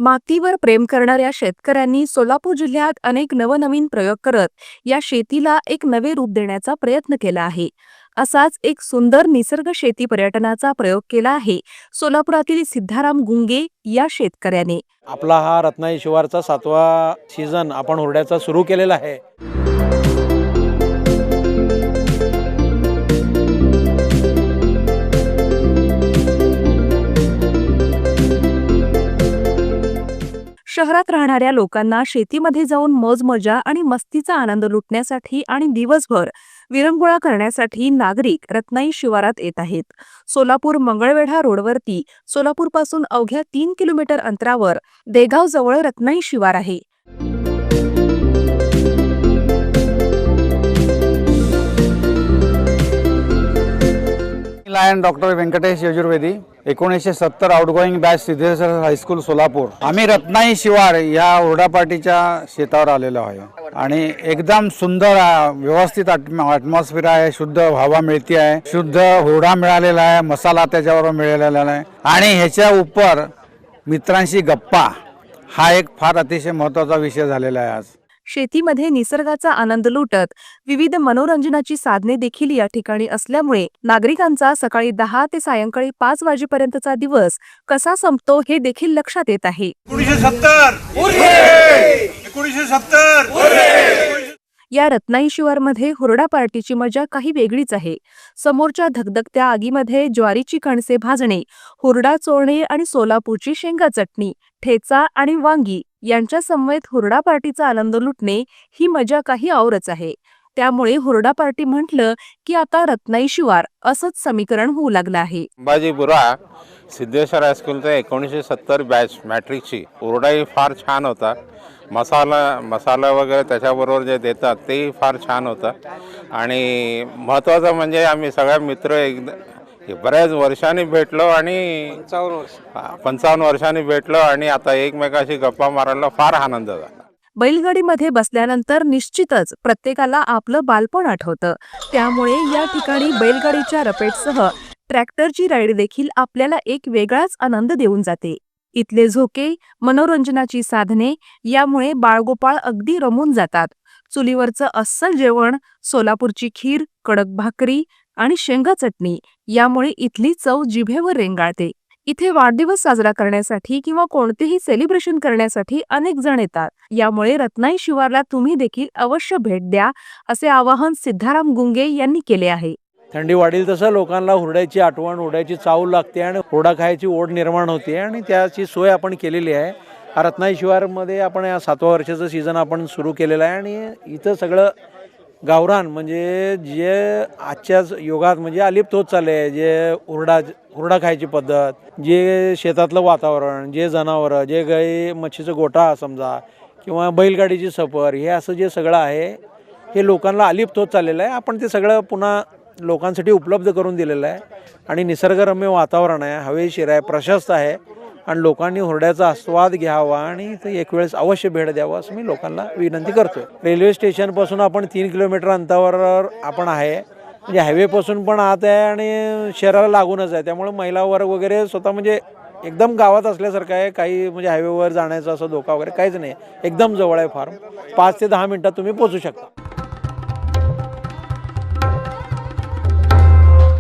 मातीवर प्रेम करणाऱ्या शेतकऱ्यांनी सोलापूर जिल्ह्यात अनेक नवनवीन प्रयोग करत या शेतीला एक नवे रूप देण्याचा प्रयत्न केला आहे। असाच एक सुंदर निसर्ग शेती पर्यटनाचा प्रयोग केला आहे सोलापुरातील सिद्धाराम गुंगे या शेतकऱ्याने। आपला हा रत्नागिरी शिवारचा 7वा सीझन आपण हुरड्याचा सुरू केलेला आहे। शहरात राहणाऱ्या लोकांना शेतीमध्ये जाऊन मौज मजा आणि मस्तीचा आनंद लुटण्यासाठी आणि दिवसभर विरंगुळा करण्यासाठी नागरिक रत्नागिरी शिवारात येत आहेत। सोलापूर मंगळवेढा रोडवरती सोलापूरपासून अवघ्या 3 किलोमीटर अंतरावर देगाव जवळ रत्नागिरी शिवार आहे। Lion doctor Venkatesh Yajurvedi 1970 outgoing batch Siddheshwar high school Solapur. आम्ही रत्नागिरी शिवार या हुरडा पार्टीच्या शेतावर आलेलो आहे आणि एकदम सुंदर व्यवस्थित ॲटमॉस्फिअर आहे। शुद्ध हवा मिळते आहे, शुद्ध हुरडा मिळालेला आहे, मसाला त्याच्यावर मिळालेला आहे आणि ह्याच्या उपर मित्रांशी गप्पा हा एक फार अतिशय महत्त्वाचा विषय झालेला आहे। आज शेतीमध्ये निसर्गाचा आनंद लुटत विविध मनोरंजनाची साधने देखील या ठिकाणी असल्यामुळे नागरिकांचा सकाळी 10 ते सायंकाळी 5 वाजेपर्यंतचा दिवस कसा संपतो हे देखील लक्षात येत आहे। 1970 या रत्नागिरी शिवारमध्ये हुरडा पार्टीची मजा काही वेगळीच आहे। समोरच्या धगधगत्या आगीमध्ये ज्वारीची कणसे भाजणे, हुरडा चोळणे आणि सोलापूरची शेंगा चटणी, ठेचा आणि वांगी यांच्या समवेत हुरडा पार्टीचा आनंद लुटणे ही मजा काही औरच आहे। त्यामुळे हुरडा पार्टी म्हटलं की आता रत्नागिरी शिवार असंच समीकरण होऊ लागलं आहे। बाजी बुरा सिद्धेश्वर हायस्कूलचा 1970 बॅच मॅट्रिकची हुरडाही फार छान होता। मसाला वगैरे त्याच्याबरोबर जे देतात तेही फार छान होतं आणि महत्त्वाचं म्हणजे आम्ही सगळे मित्र बऱ्याच वर्षांनी भेटलो आणि 55 वर्षांनी भेटलो आणि आता एकमेकाशी गप्पा मारायला फार आनंद झाला। बैलगाडीमध्ये बसल्यानंतर निश्चितच प्रत्येकाला आपलं बालपण आठवतं। त्यामुळे या ठिकाणी बैलगाडीच्या रपेटसह ट्रॅक्टरची राईड देखील आपल्याला एक वेगळाच आनंद देऊन जाते। इथले झोके, मनोरंजनाची साधने यामुळे बाळगोपाळ अगदी रमून जातात। चुलीवरचं अस्सल जेवण, सोलापूरची खीर, कडक भाकरी आणि शेंगा चटणी यामुळे इथली चव जिभेवर रेंगाळते। इथे वाढदिवस साजरा करण्यासाठी किंवा कोणतेही सेलिब्रेशन करण्यासाठी अनेक जण येतात। यामुळे रत्नागिरी शिवारला तुम्ही देखील अवश्य भेट द्या असे आवाहन सिद्धाराम गुंगे यांनी केले आहे। थंडी वाढील तसं लोकांना हुरड्याची आठवण, हुरड्याची चाव लागते आणि हुरडा खायची ओढ निर्माण होते आणि त्याची सोय आपण केलेली आहे। रत्नागिरी शिवारमध्ये आपण या 7व्या वर्षाचं सीझन आपण सुरू केलेलं आहे आणि इथं सगळं गावरान म्हणजे जे आजच्याच युगात म्हणजे अलिप्त होत चालले आहे, जे हुरडा खायची पद्धत, जे शेतातलं वातावरण, जे जनावरं, जे गाई मच्छीचं गोठा समजा किंवा बैलगाडीची सफर, हे असं जे सगळं आहे हे लोकांना अलिप्त होत चाललेलं आहे। आपण ते सगळं पुन्हा लोकांसाठी उपलब्ध करून दिलेलं आहे आणि निसर्गरम्य वातावरण आहे, हवेशीर आहे, प्रशस्त आहे आणि लोकांनी हुरड्याचा आस्वाद घ्यावा आणि इथे एक वेळेस अवश्य भेट द्यावं असं मी लोकांना विनंती करतो। रेल्वे स्टेशनपासून आपण 3 किलोमीटर अंतरावर आपण आहे, म्हणजे हायवेपासून पण आत आहे आणि शहराला लागूनच आहे। त्यामुळे महिला वर्ग वगैरे स्वतः म्हणजे एकदम गावात असल्यासारखं आहे। काही म्हणजे हायवेवर जाण्याचा असं धोका वगैरे काहीच नाही, एकदम जवळ आहे। फार 5 ते 10 मिनिटात तुम्ही पोहोचू शकता।